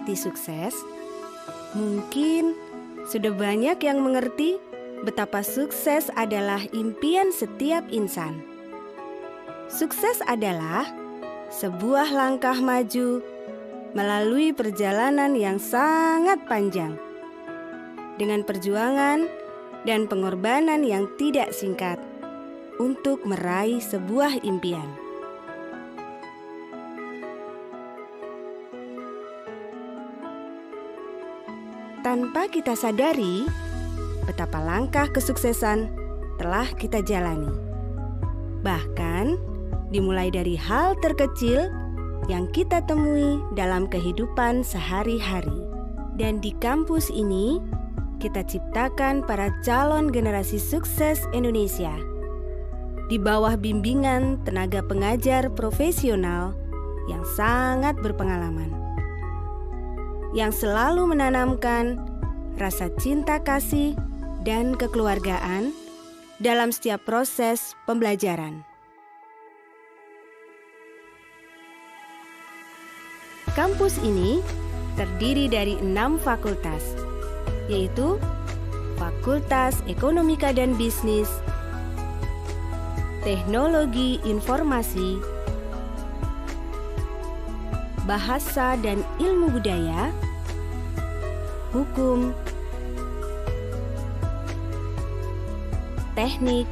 arti sukses? Mungkin sudah banyak yang mengerti betapa sukses adalah impian setiap insan. Sukses adalah sebuah langkah maju melalui perjalanan yang sangat panjang, dengan perjuangan dan pengorbanan yang tidak singkat untuk meraih sebuah impian. Tanpa kita sadari, betapa langkah kesuksesan telah kita jalani. Bahkan, dimulai dari hal terkecil yang kita temui dalam kehidupan sehari-hari. Dan di kampus ini, kita ciptakan para calon generasi sukses Indonesia. Di bawah bimbingan tenaga pengajar profesional yang sangat berpengalaman, yang selalu menanamkan rasa cinta kasih dan kekeluargaan dalam setiap proses pembelajaran. Kampus ini terdiri dari 6 fakultas, yaitu Fakultas Ekonomika dan Bisnis, Teknologi Informasi, Bahasa dan Ilmu Budaya, Hukum, Teknik,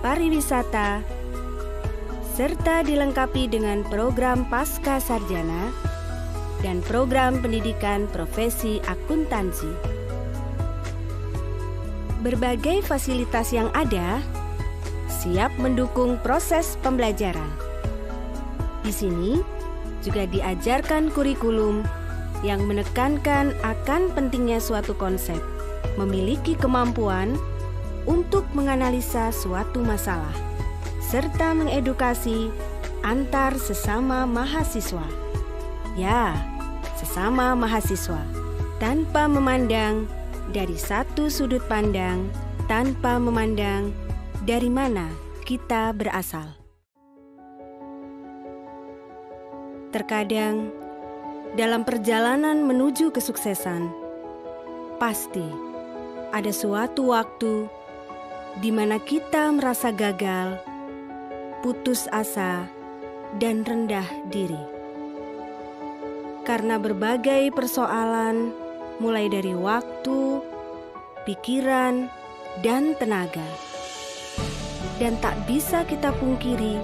Pariwisata, serta dilengkapi dengan program pasca sarjana dan program pendidikan profesi akuntansi. Berbagai fasilitas yang ada siap mendukung proses pembelajaran. Di sini juga diajarkan kurikulum yang menekankan akan pentingnya suatu konsep, memiliki kemampuan untuk menganalisa suatu masalah, serta mengedukasi antar sesama mahasiswa. Ya, sesama mahasiswa, tanpa memandang dari satu sudut pandang, tanpa memandang dari mana kita berasal. Terkadang, dalam perjalanan menuju kesuksesan, pasti ada suatu waktu di mana kita merasa gagal, putus asa, dan rendah diri. Karena berbagai persoalan, mulai dari waktu, pikiran, dan tenaga. Dan tak bisa kita pungkiri,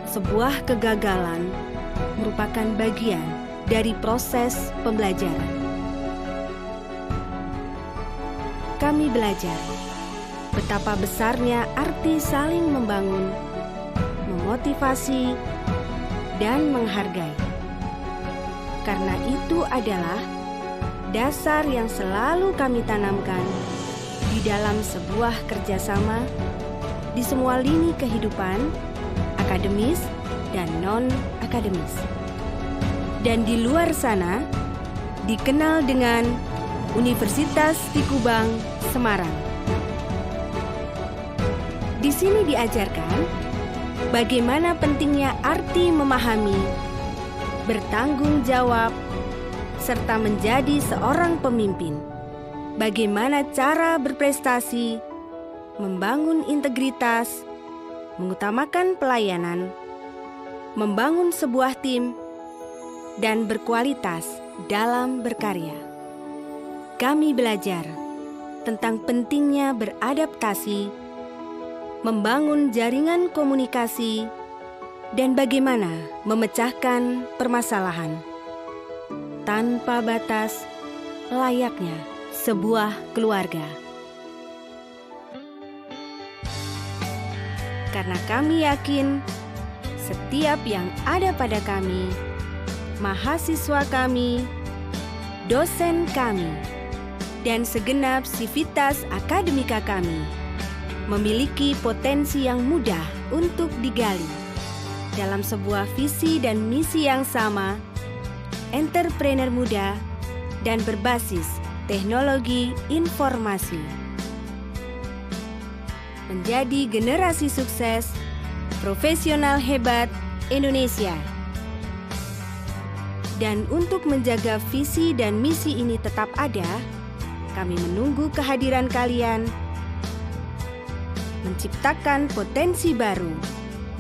sebuah kegagalan merupakan bagian dari proses pembelajaran. Kami belajar betapa besarnya arti saling membangun, memotivasi, dan menghargai. Karena itu adalah dasar yang selalu kami tanamkan di dalam sebuah kerjasama di semua lini kehidupan, akademis dan non-akademis. Dan di luar sana, dikenal dengan Universitas Di Kubang, Semarang. Di sini diajarkan bagaimana pentingnya arti memahami, bertanggung jawab, serta menjadi seorang pemimpin. Bagaimana cara berprestasi, membangun integritas, mengutamakan pelayanan, membangun sebuah tim, dan berkualitas dalam berkarya. Kami belajar tentang pentingnya beradaptasi, membangun jaringan komunikasi, dan bagaimana memecahkan permasalahan tanpa batas, layaknya sebuah keluarga. Karena kami yakin setiap yang ada pada kami, mahasiswa kami, dosen kami, dan segenap sivitas akademika kami memiliki potensi yang mudah untuk digali dalam sebuah visi dan misi yang sama, entrepreneur muda, dan berbasis teknologi informasi. Menjadi generasi sukses, profesional hebat Indonesia. Dan untuk menjaga visi dan misi ini tetap ada, kami menunggu kehadiran kalian menciptakan potensi baru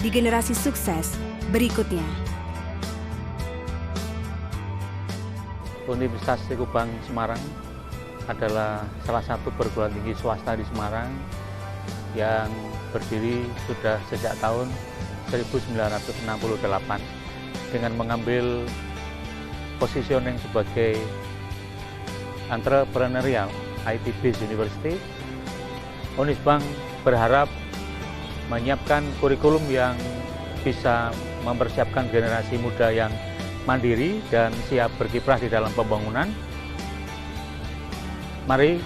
di generasi sukses berikutnya. Universitas Tekubang Semarang adalah salah satu perguruan tinggi swasta di Semarang yang berdiri sudah sejak tahun 1968 dengan mengambil positioning sebagai entrepreneurial IT-based university. Unisbank berharap menyiapkan kurikulum yang bisa mempersiapkan generasi muda yang mandiri dan siap berkiprah di dalam pembangunan. Mari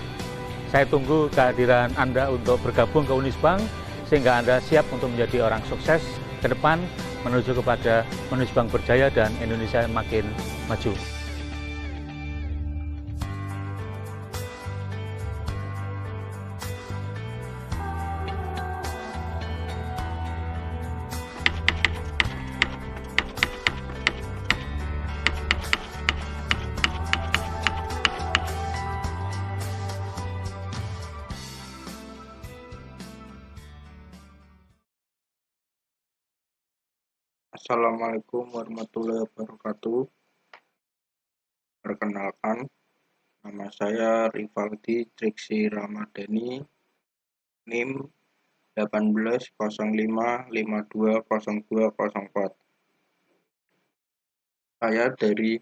saya tunggu kehadiran Anda untuk bergabung ke Unisbank sehingga Anda siap untuk menjadi orang sukses ke depan menuju kepada Unisbank berjaya dan Indonesia makin maju. Assalamualaikum warahmatullahi wabarakatuh. Perkenalkan, nama saya Rivaldi Triksi Ramadhani, NIM 1805520204. Saya dari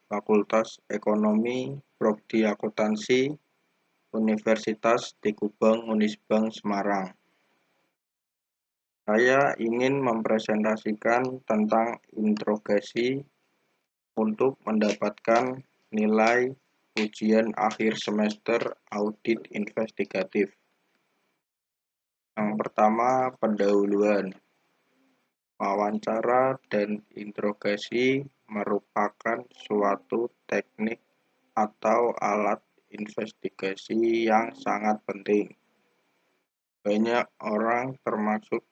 Fakultas Ekonomi Prodi Akuntansi Universitas Tekubang Unisbank Semarang. Saya ingin mempresentasikan tentang interogasi untuk mendapatkan nilai ujian akhir semester audit investigatif. Yang pertama, pendahuluan. Wawancara dan interogasi merupakan suatu teknik atau alat investigasi yang sangat penting. Banyak orang termasuk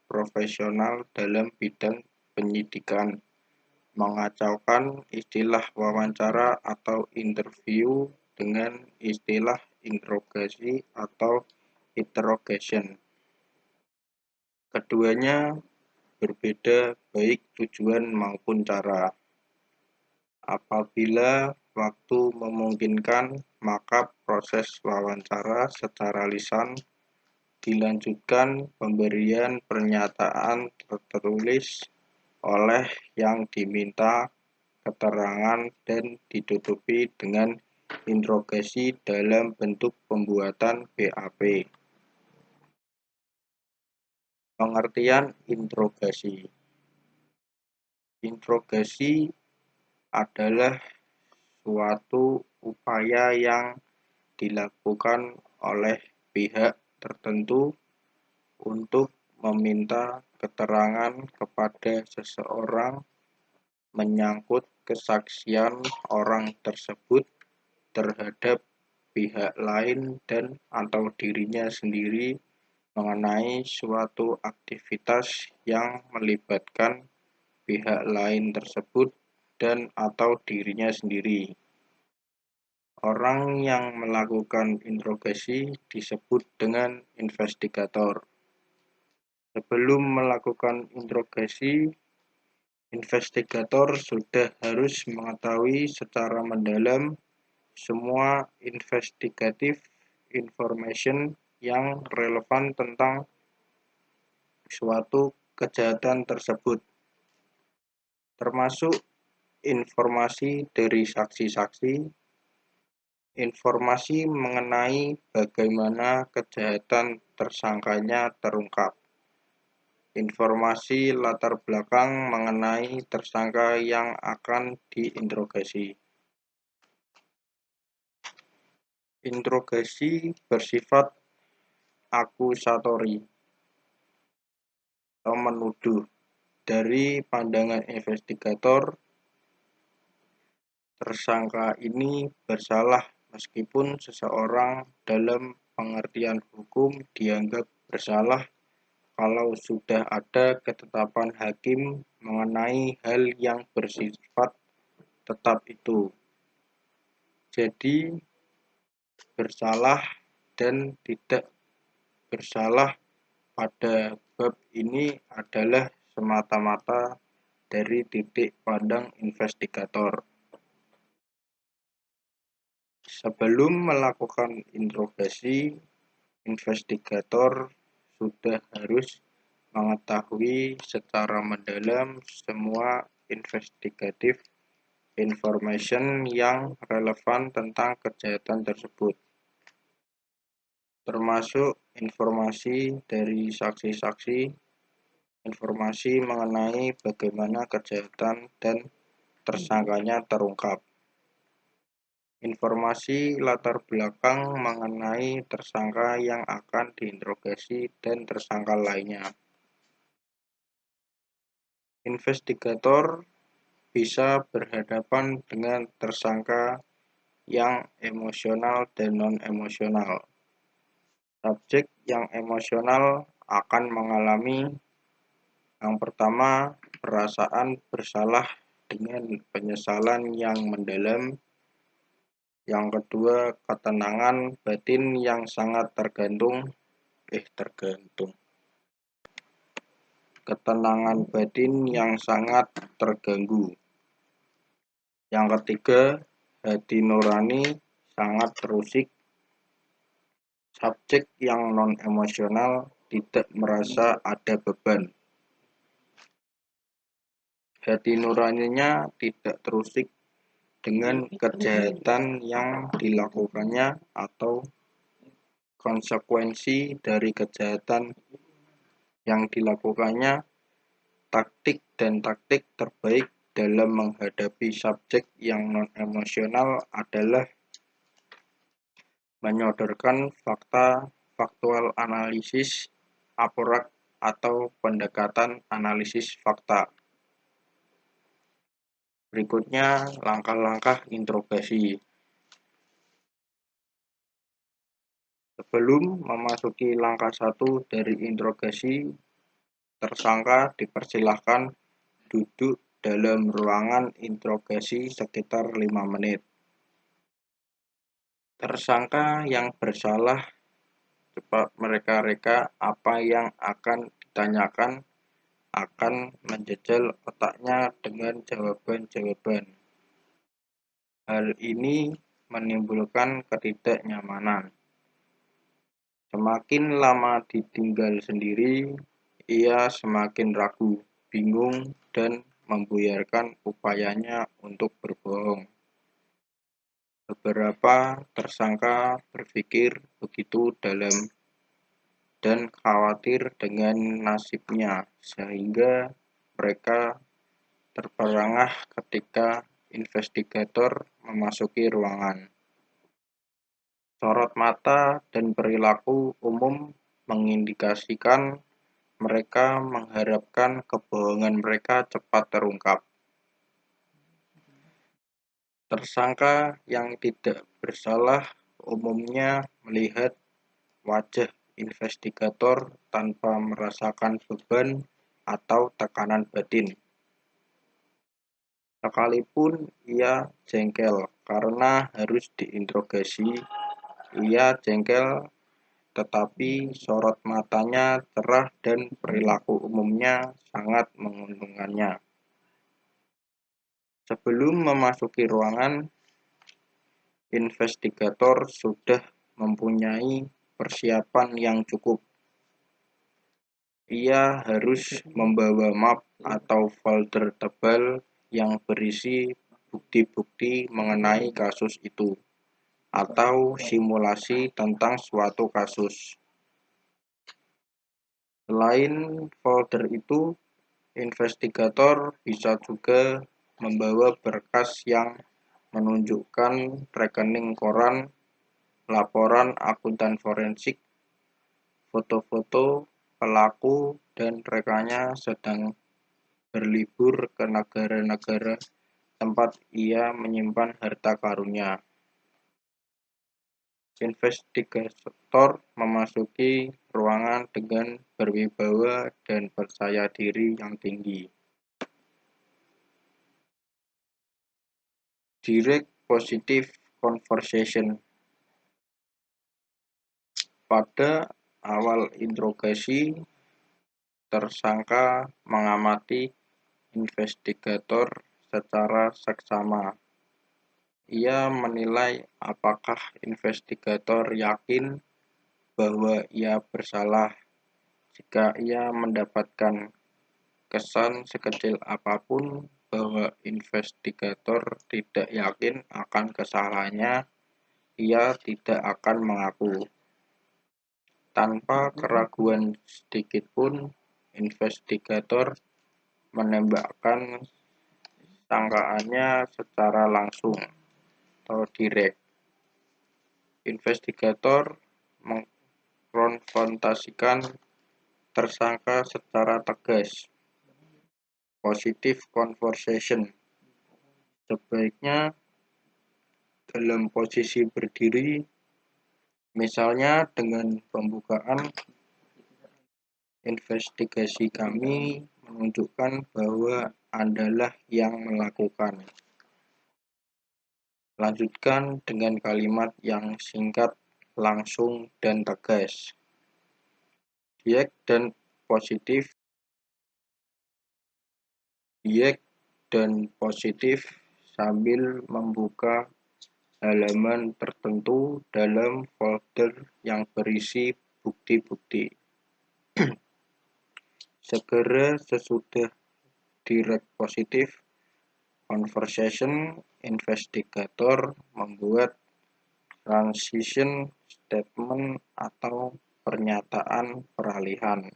profesional dalam bidang penyidikan mengacaukan istilah wawancara atau interview dengan istilah interogasi atau interrogation. Keduanya berbeda baik tujuan maupun cara. Apabila waktu memungkinkan, maka proses wawancara secara lisan dilanjutkan pemberian pernyataan tertulis oleh yang diminta keterangan dan ditutupi dengan interogasi dalam bentuk pembuatan BAP. Pengertian interogasi. Interogasi adalah suatu upaya yang dilakukan oleh pihak tertentu untuk meminta keterangan kepada seseorang menyangkut kesaksian orang tersebut terhadap pihak lain dan atau dirinya sendiri mengenai suatu aktivitas yang melibatkan pihak lain tersebut dan atau dirinya sendiri. Orang yang melakukan interogasi disebut dengan investigator. Sebelum melakukan interogasi, investigator sudah harus mengetahui secara mendalam semua investigative information yang relevan tentang suatu kejahatan tersebut, termasuk informasi dari saksi-saksi, informasi mengenai bagaimana kejahatan tersangkanya terungkap, informasi latar belakang mengenai tersangka yang akan diinterogasi. Interogasi bersifat akusatori atau menuduh. Dari pandangan investigator, tersangka ini bersalah meskipun seseorang dalam pengertian hukum dianggap bersalah kalau sudah ada ketetapan hakim mengenai hal yang bersifat tetap itu. Jadi, bersalah dan tidak bersalah pada bab ini adalah semata-mata dari titik pandang investigator. Sebelum melakukan interogasi, investigator sudah harus mengetahui secara mendalam semua investigative information yang relevan tentang kejahatan tersebut, termasuk informasi dari saksi-saksi, informasi mengenai bagaimana kejahatan dan tersangkanya terungkap, informasi latar belakang mengenai tersangka yang akan diinterogasi dan tersangka lainnya. Investigator bisa berhadapan dengan tersangka yang emosional dan non-emosional. Subjek yang emosional akan mengalami yang pertama, perasaan bersalah dengan penyesalan yang mendalam. Yang kedua, ketenangan batin yang sangat ketenangan batin yang sangat terganggu. Yang ketiga, hati nurani sangat terusik. Subjek yang non-emosional tidak merasa ada beban. Hati nuraninya tidak terusik dengan kejahatan yang dilakukannya atau konsekuensi dari kejahatan yang dilakukannya. Taktik terbaik dalam menghadapi subjek yang non-emosional adalah menyodorkan faktual analisis aporak atau pendekatan analisis fakta. Berikutnya, langkah-langkah interogasi. Sebelum memasuki langkah 1 dari interogasi, tersangka dipersilahkan duduk dalam ruangan interogasi sekitar 5 menit. Tersangka yang bersalah cepat mereka-reka apa yang akan ditanyakan, akan menjejal otaknya dengan jawaban-jawaban. Hal ini menimbulkan ketidaknyamanan. Semakin lama ditinggal sendiri, ia semakin ragu, bingung, dan membuyarkan upayanya untuk berbohong. Beberapa tersangka berpikir begitu dalam dan khawatir dengan nasibnya, sehingga mereka terperangah ketika investigator memasuki ruangan. Sorot mata dan perilaku umum mengindikasikan mereka mengharapkan kebohongan mereka cepat terungkap. Tersangka yang tidak bersalah umumnya melihat wajah investigator tanpa merasakan beban atau tekanan batin. Sekalipun ia jengkel karena harus diinterogasi, ia jengkel tetapi sorot matanya cerah dan perilaku umumnya sangat menguntungkannya. Sebelum memasuki ruangan, investigator sudah mempunyai persiapan yang cukup. Ia harus membawa map atau folder tebal yang berisi bukti-bukti mengenai kasus itu, atau simulasi tentang suatu kasus. Selain folder itu, investigator bisa juga membawa berkas yang menunjukkan rekening koran, laporan akuntan forensik, foto-foto pelaku dan rekannya sedang berlibur ke negara-negara tempat ia menyimpan harta karunnya. Investigator memasuki ruangan dengan berwibawa dan percaya diri yang tinggi. Direct positive conversation. Pada awal interogasi, tersangka mengamati investigator secara seksama. Ia menilai apakah investigator yakin bahwa ia bersalah. Jika ia mendapatkan kesan sekecil apapun bahwa investigator tidak yakin akan kesalahannya, ia tidak akan mengaku. Tanpa keraguan sedikitpun, investigator menembakkan sangkaannya secara langsung atau direct. Investigator mengkonfrontasikan tersangka secara tegas. Positive conversation. Sebaiknya dalam posisi berdiri, misalnya dengan pembukaan, investigasi kami menunjukkan bahwa Andalah yang melakukan. Lanjutkan dengan kalimat yang singkat, langsung, dan tegas. Direct dan positif. Direct dan positif sambil membuka halaman tertentu dalam folder yang berisi bukti-bukti. Segera sesudah direct positif conversation, investigator membuat transition statement atau pernyataan peralihan.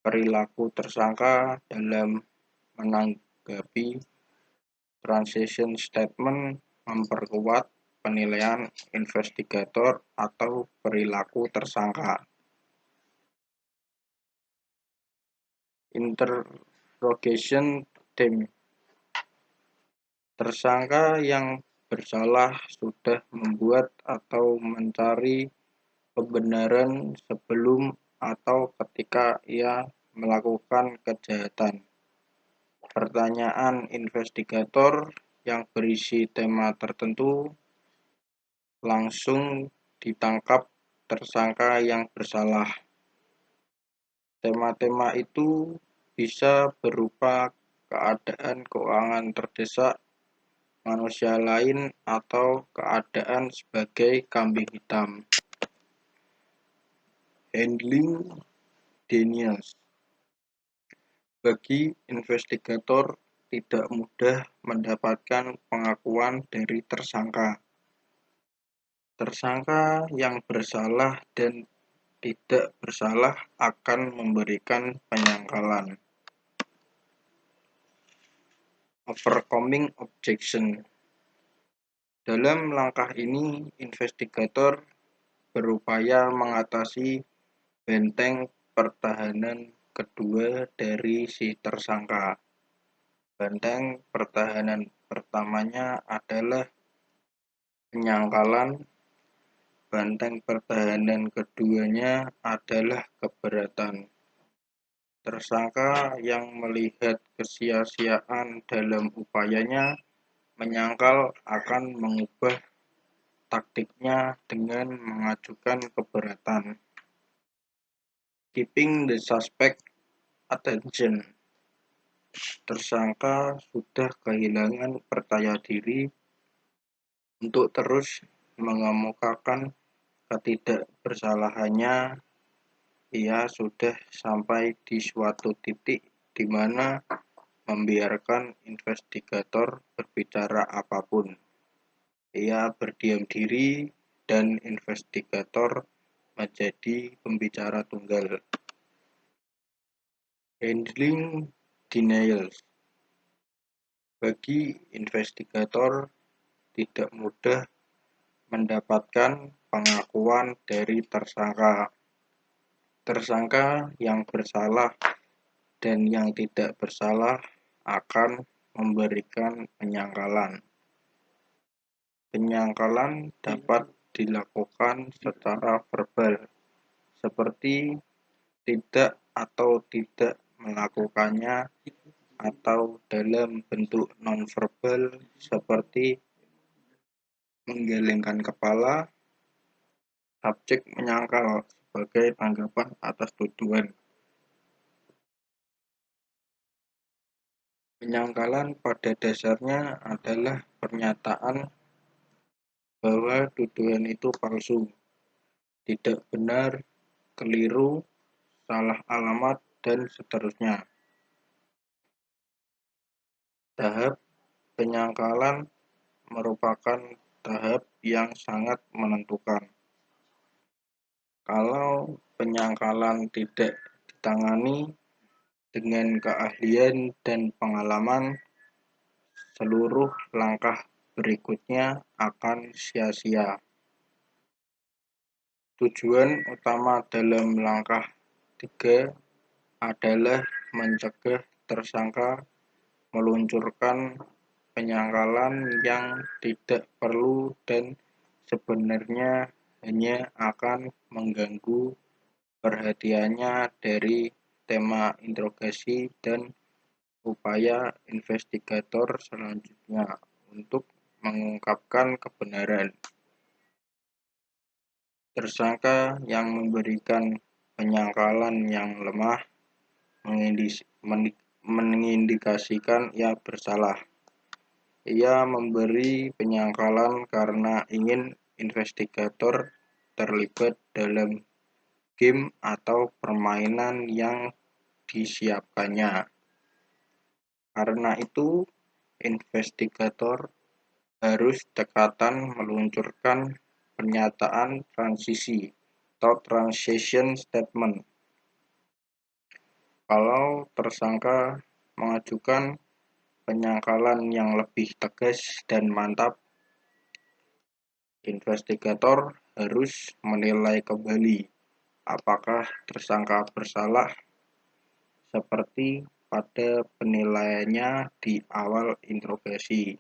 Perilaku tersangka dalam menanggapi transition statement memperkuat penilaian investigator atau perilaku tersangka. Interrogation theme. Tersangka yang bersalah sudah membuat atau mencari kebenaran sebelum atau ketika ia melakukan kejahatan. Pertanyaan investigator yang berisi tema tertentu langsung ditangkap tersangka yang bersalah. Tema-tema itu bisa berupa keadaan keuangan terdesak manusia lain atau keadaan sebagai kambing hitam. Handling denials. Bagi investigator tidak mudah mendapatkan pengakuan dari tersangka. Tersangka yang bersalah dan tidak bersalah akan memberikan penyangkalan. Overcoming objection. Dalam langkah ini, investigator berupaya mengatasi benteng pertahanan kedua dari si tersangka. Benteng pertahanan pertamanya adalah penyangkalan, benteng pertahanan keduanya adalah keberatan. Tersangka yang melihat kesia-siaan dalam upayanya menyangkal akan mengubah taktiknya dengan mengajukan keberatan. Keeping the suspect attention. Tersangka sudah kehilangan percaya diri untuk terus mengemukakan ketidakbersalahannya. Ia sudah sampai di suatu titik di mana membiarkan investigator berbicara apapun. Ia berdiam diri dan investigator menjadi pembicara tunggal. Handling denials. Bagi investigator tidak mudah mendapatkan pengakuan dari tersangka. Tersangka yang bersalah dan yang tidak bersalah akan memberikan penyangkalan. Penyangkalan dapat dilakukan secara verbal, seperti tidak atau tidak melakukannya, atau dalam bentuk nonverbal seperti menggelengkan kepala. Subjek menyangkal sebagai tanggapan atas tuduhan. Penyangkalan pada dasarnya adalah pernyataan bahwa tuduhan itu palsu, tidak benar, keliru, salah alamat, dan seterusnya. Tahap penyangkalan merupakan tahap yang sangat menentukan. Kalau penyangkalan tidak ditangani dengan keahlian dan pengalaman, seluruh langkah berikutnya akan sia-sia. Tujuan utama dalam langkah 3 adalah mencegah tersangka meluncurkan penyangkalan yang tidak perlu dan sebenarnya hanya akan mengganggu perhatiannya dari tema interogasi dan upaya investigator selanjutnya untuk mengungkapkan kebenaran. Tersangka yang memberikan penyangkalan yang lemah mengindikasikan ia bersalah. Ia memberi penyangkalan karena ingin investigator terlibat dalam game atau permainan yang disiapkannya. Karena itu, investigator harus tekatan meluncurkan pernyataan transisi atau transition statement. Kalau tersangka mengajukan penyangkalan yang lebih tegas dan mantap, investigator harus menilai kembali apakah tersangka bersalah seperti pada penilaiannya di awal interogasi,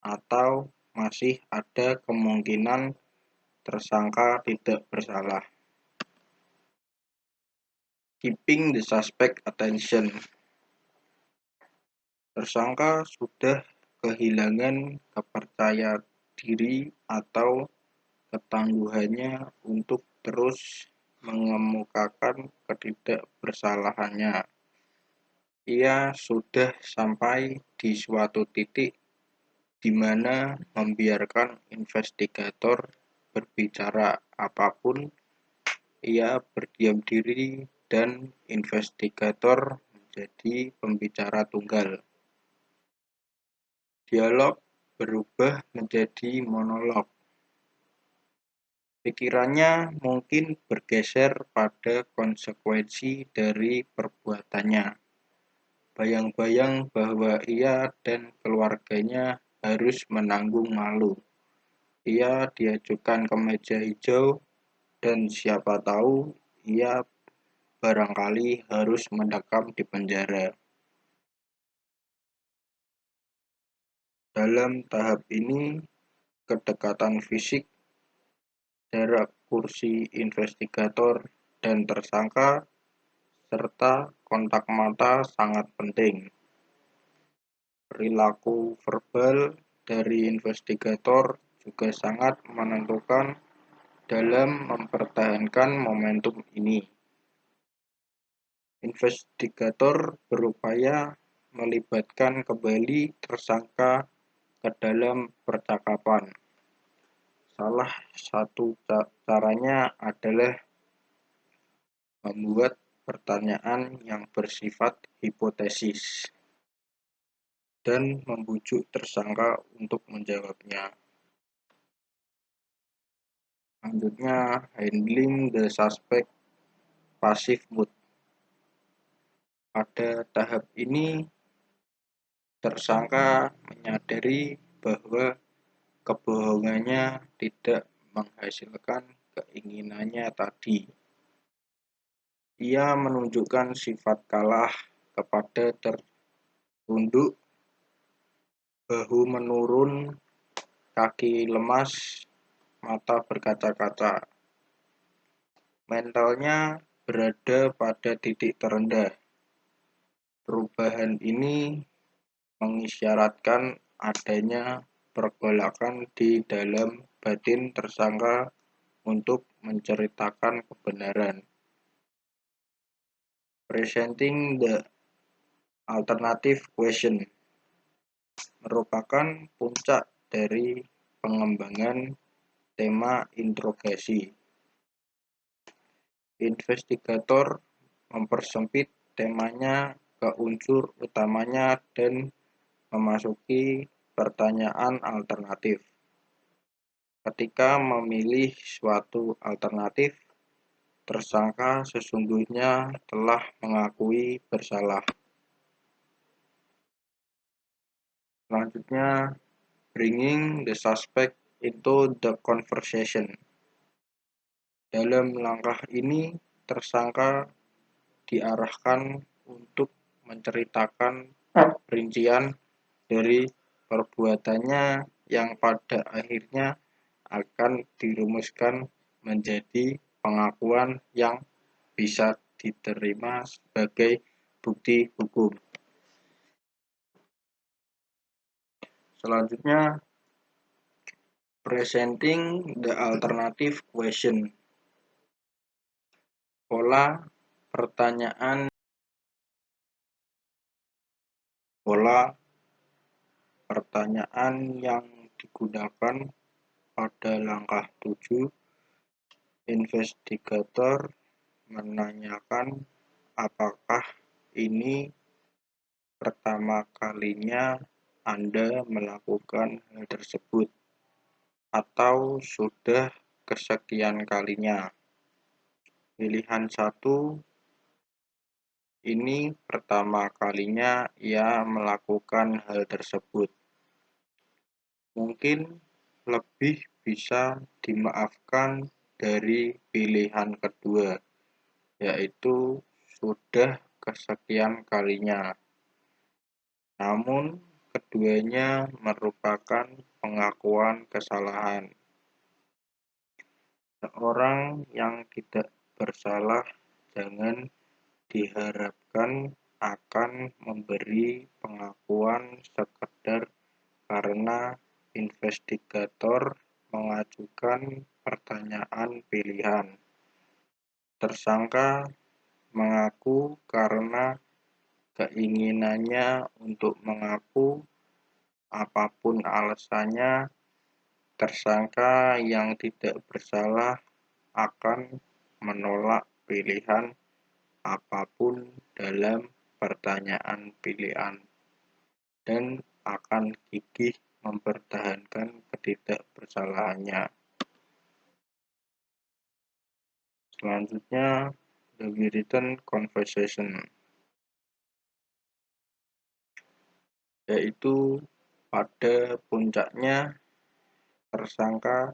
atau masih ada kemungkinan tersangka tidak bersalah. Keeping the suspect attention. Tersangka sudah kehilangan kepercayaan diri atau ketangguhannya untuk terus mengemukakan ketidakbersalahannya. Ia sudah sampai di suatu titik di mana membiarkan investigator berbicara apapun, ia berdiam diri dan investigator menjadi pembicara tunggal. Dialog berubah menjadi monolog. Pikirannya mungkin bergeser pada konsekuensi dari perbuatannya. Bayang-bayang bahwa ia dan keluarganya harus menanggung malu. Ia diajukan ke meja hijau dan siapa tahu ia barangkali harus mendekam di penjara. Dalam tahap ini, kedekatan fisik, jarak kursi investigator dan tersangka, serta kontak mata sangat penting. Perilaku verbal dari investigator juga sangat menentukan dalam mempertahankan momentum ini. Investigator berupaya melibatkan kembali tersangka ke dalam percakapan. Salah satu caranya adalah membuat pertanyaan yang bersifat hipotesis dan membujuk tersangka untuk menjawabnya. Selanjutnya, handling the suspect passive mood. Pada tahap ini, tersangka menyadari bahwa kebohongannya tidak menghasilkan keinginannya tadi. Ia menunjukkan sifat kalah kepada tertunduk, bahu menurun, kaki lemas, mata berkaca-kaca. Mentalnya berada pada titik terendah. Perubahan ini mengisyaratkan adanya pergolakan di dalam batin tersangka untuk menceritakan kebenaran. Presenting the alternative question merupakan puncak dari pengembangan tema interogasi. Investigator mempersempit temanya ke unsur utamanya dan memasuki pertanyaan alternatif. Ketika memilih suatu alternatif, tersangka sesungguhnya telah mengakui bersalah. Selanjutnya, bringing the suspect into the conversation. Dalam langkah ini, tersangka diarahkan untuk menceritakan rincian dari perbuatannya yang pada akhirnya akan dirumuskan menjadi pengakuan yang bisa diterima sebagai bukti hukum. Selanjutnya, presenting the alternative question. Pola pertanyaan yang digunakan pada langkah 7, investigator menanyakan apakah ini pertama kalinya Anda melakukan hal tersebut atau sudah kesekian kalinya. Pilihan 1, ini pertama kalinya ia melakukan hal tersebut. Mungkin lebih bisa dimaafkan dari pilihan kedua, yaitu sudah kesekian kalinya. Namun, keduanya merupakan pengakuan kesalahan. Seorang yang tidak bersalah jangan diharapkan akan memberi pengakuan sekedar karena investigator mengajukan pertanyaan pilihan. Tersangka mengaku karena keinginannya untuk mengaku, apapun alasannya. Tersangka yang tidak bersalah akan menolak pilihan apapun dalam pertanyaan pilihan dan akan gigih mempertahankan ketidakbersalahannya. Selanjutnya, the written conversation, yaitu pada puncaknya tersangka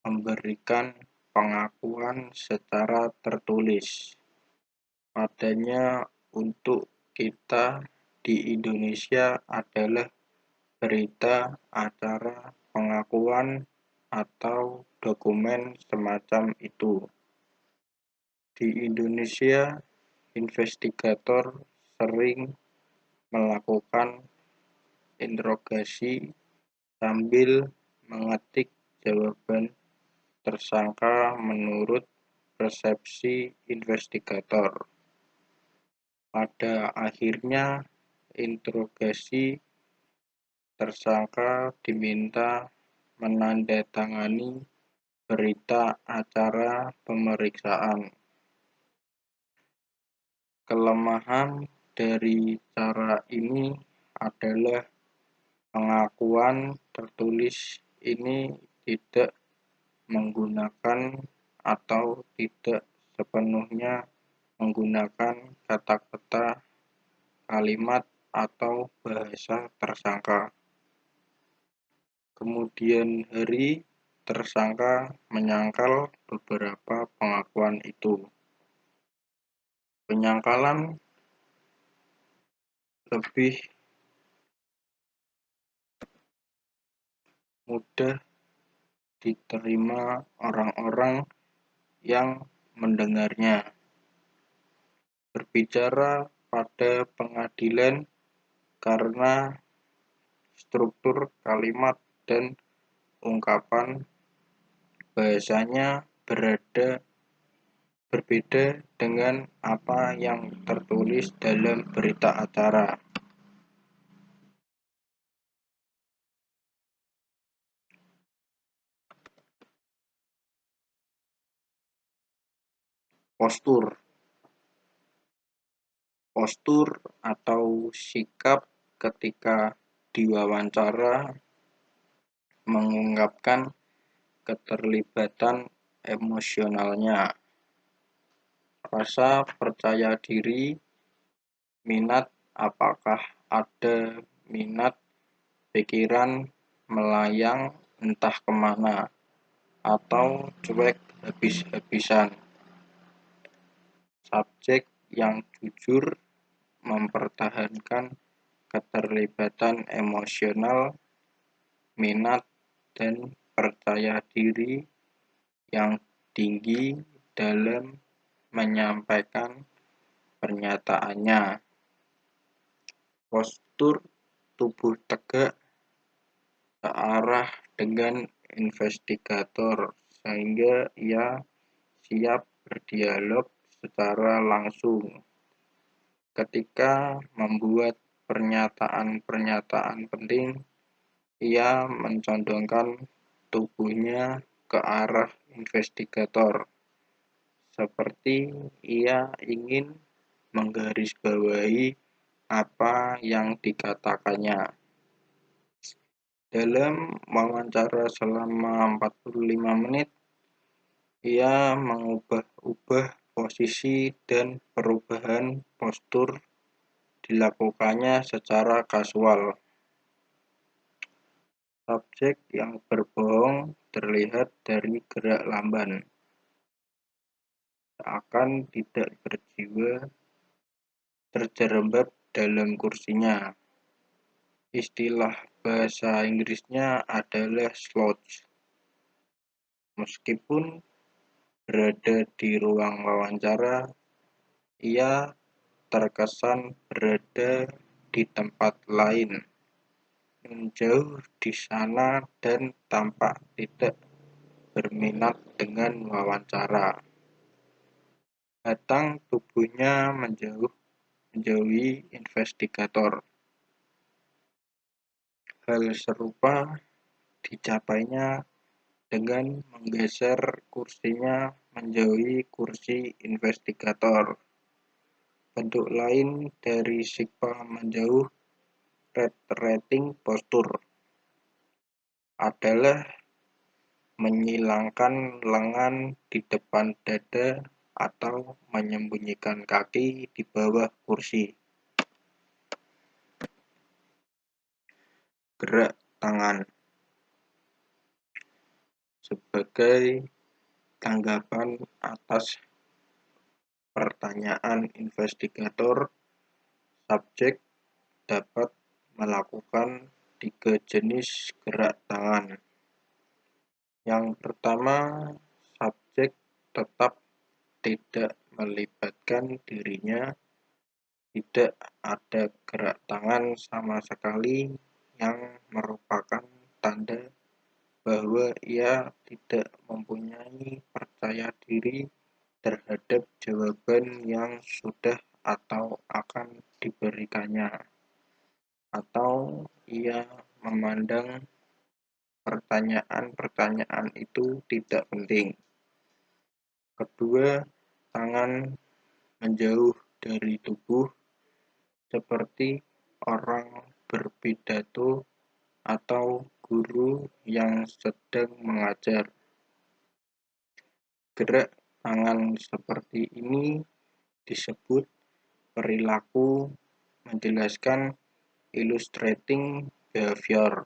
memberikan pengakuan secara tertulis. Adanya untuk kita di Indonesia adalah berita acara pengakuan atau dokumen semacam itu. Di Indonesia, investigator sering melakukan interogasi sambil mengetik jawaban tersangka menurut persepsi investigator. Pada akhirnya interogasi, tersangka diminta menandatangani berita acara pemeriksaan. Kelemahan dari cara ini adalah pengakuan tertulis ini tidak menggunakan atau tidak sepenuhnya menggunakan kata-kata, kalimat, atau bahasa tersangka. Kemudian hari, tersangka menyangkal beberapa pengakuan itu. Penyangkalan lebih mudah diterima orang-orang yang mendengarnya. Berbicara pada pengadilan karena struktur kalimat dan ungkapan bahasanya berbeda dengan apa yang tertulis dalam berita acara. Postur atau sikap ketika diwawancara mengungkapkan keterlibatan emosionalnya, rasa percaya diri, minat, apakah ada minat, pikiran melayang entah kemana, atau cuek habis-habisan. Subjek yang jujur mempertahankan keterlibatan emosional, minat, dan percaya diri yang tinggi dalam menyampaikan pernyataannya. Postur tubuh tegak searah dengan investigator sehingga ia siap berdialog secara langsung. Ketika membuat pernyataan-pernyataan penting, ia mencondongkan tubuhnya ke arah investigator, seperti ia ingin menggarisbawahi apa yang dikatakannya. Dalam wawancara selama 45 menit, ia mengubah-ubah posisi dan perubahan postur dilakukannya secara kasual. Subjek yang berbohong terlihat dari gerak lamban, seakan tidak berjiwa, terjerembab dalam kursinya. Istilah bahasa Inggrisnya adalah slouch. Meskipun berada di ruang wawancara, ia terkesan berada di tempat lain, menjauh di sana dan tampak tidak berminat dengan wawancara. Batang tubuhnya menjauhi investigator. Hal serupa dicapainya dengan menggeser kursinya menjauhi kursi investigator. Bentuk lain dari sikap menjauh retreating postur adalah menyilangkan lengan di depan dada atau menyembunyikan kaki di bawah kursi. Gerak tangan sebagai tanggapan atas pertanyaan investigator, subjek dapat melakukan 3 jenis gerak tangan. Yang pertama, subjek tetap tidak melibatkan dirinya, tidak ada gerak tangan sama sekali yang merupakan tanda bahwa ia tidak mempunyai percaya diri terhadap jawaban yang sudah atau akan diberikannya, atau ia memandang pertanyaan-pertanyaan itu tidak penting. Kedua, tangan menjauh dari tubuh seperti orang berpidato atau guru yang sedang mengajar. Gerak tangan seperti ini disebut perilaku menjelaskan illustrating behavior.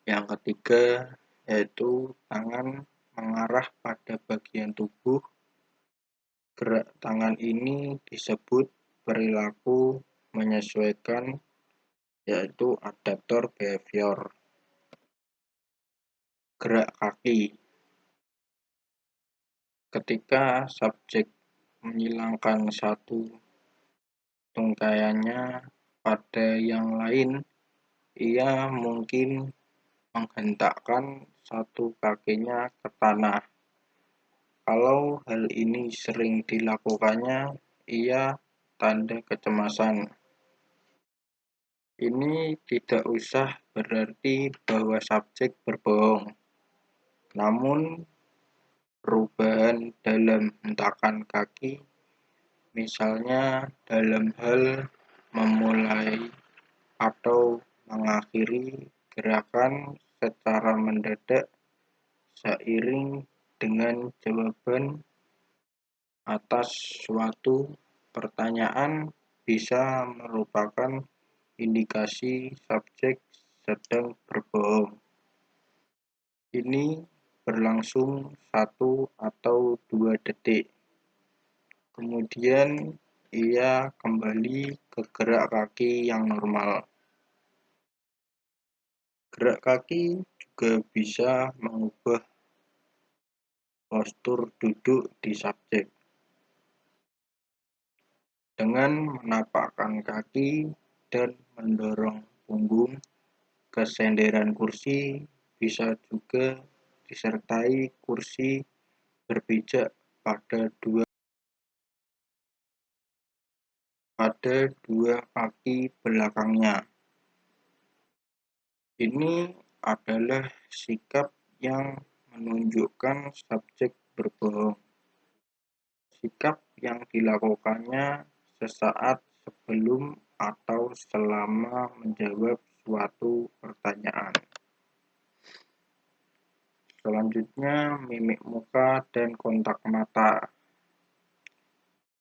Yang ketiga yaitu tangan mengarah pada bagian tubuh. Gerak tangan ini disebut perilaku menyesuaikan, yaitu adaptor behavior. Gerak kaki. Ketika subjek menghilangkan satu tungkaiannya pada yang lain, ia mungkin menghentakkan satu kakinya ke tanah. Kalau hal ini sering dilakukannya, ia tanda kecemasan. Ini tidak usah berarti bahwa subjek berbohong, namun perubahan dalam hentakan kaki, misalnya dalam hal memulai atau mengakhiri gerakan secara mendadak seiring dengan jawaban atas suatu pertanyaan, bisa merupakan indikasi subjek sedang berbohong. Ini berlangsung 1 atau 2 detik. Kemudian ia kembali ke gerak kaki yang normal. Gerak kaki juga bisa mengubah postur duduk di subjek. Dengan menapakkan kaki dan mendorong punggung ke senderan kursi, bisa juga disertai kursi berpijak pada dua kaki belakangnya. Ini adalah sikap yang menunjukkan subjek berbohong. Sikap yang dilakukannya sesaat sebelum atau selama menjawab suatu pertanyaan. Selanjutnya, mimik muka dan kontak mata.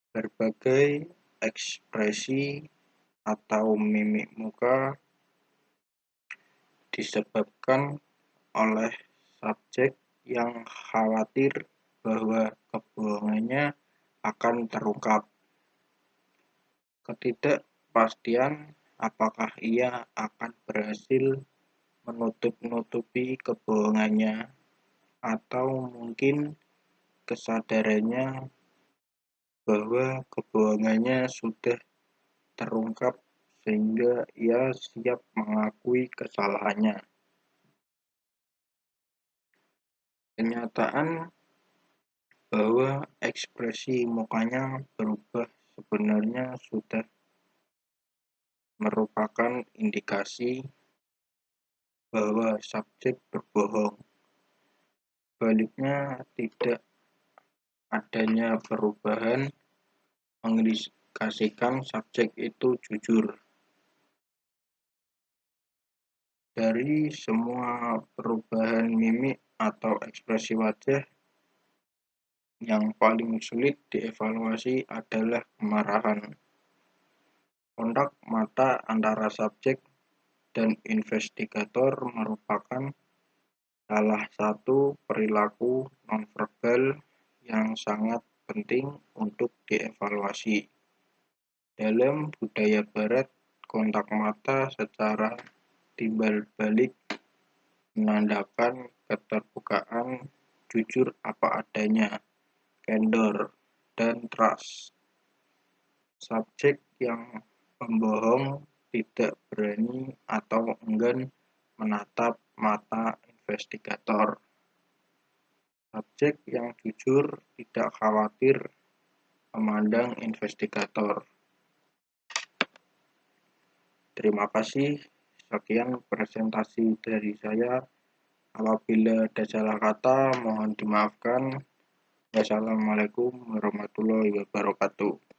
Berbagai ekspresi atau mimik muka disebabkan oleh subjek yang khawatir bahwa kebohongannya akan terungkap. Ketidakpastian apakah ia akan berhasil menutup-nutupi kebohongannya, atau mungkin kesadarannya bahwa kebohongannya sudah terungkap sehingga ia siap mengakui kesalahannya. Kenyataan bahwa ekspresi mukanya berubah sebenarnya sudah merupakan indikasi bahwa subjek berbohong. Baliknya, tidak adanya perubahan mengindikasikan subjek itu jujur. Dari semua perubahan mimik atau ekspresi wajah, yang paling sulit dievaluasi adalah kemarahan. Kontak mata antara subjek dan investigator merupakan salah satu perilaku nonverbal yang sangat penting untuk dievaluasi. Dalam budaya Barat, kontak mata secara timbal balik menandakan keterbukaan, jujur apa adanya, candor, dan trust. Subjek yang pembohong tidak berani atau enggan menatap mata investigator. Subjek yang jujur tidak khawatir memandang investigator. Terima kasih. Sekian presentasi dari saya. Apabila ada salah kata, mohon dimaafkan. Wassalamualaikum warahmatullahi wabarakatuh.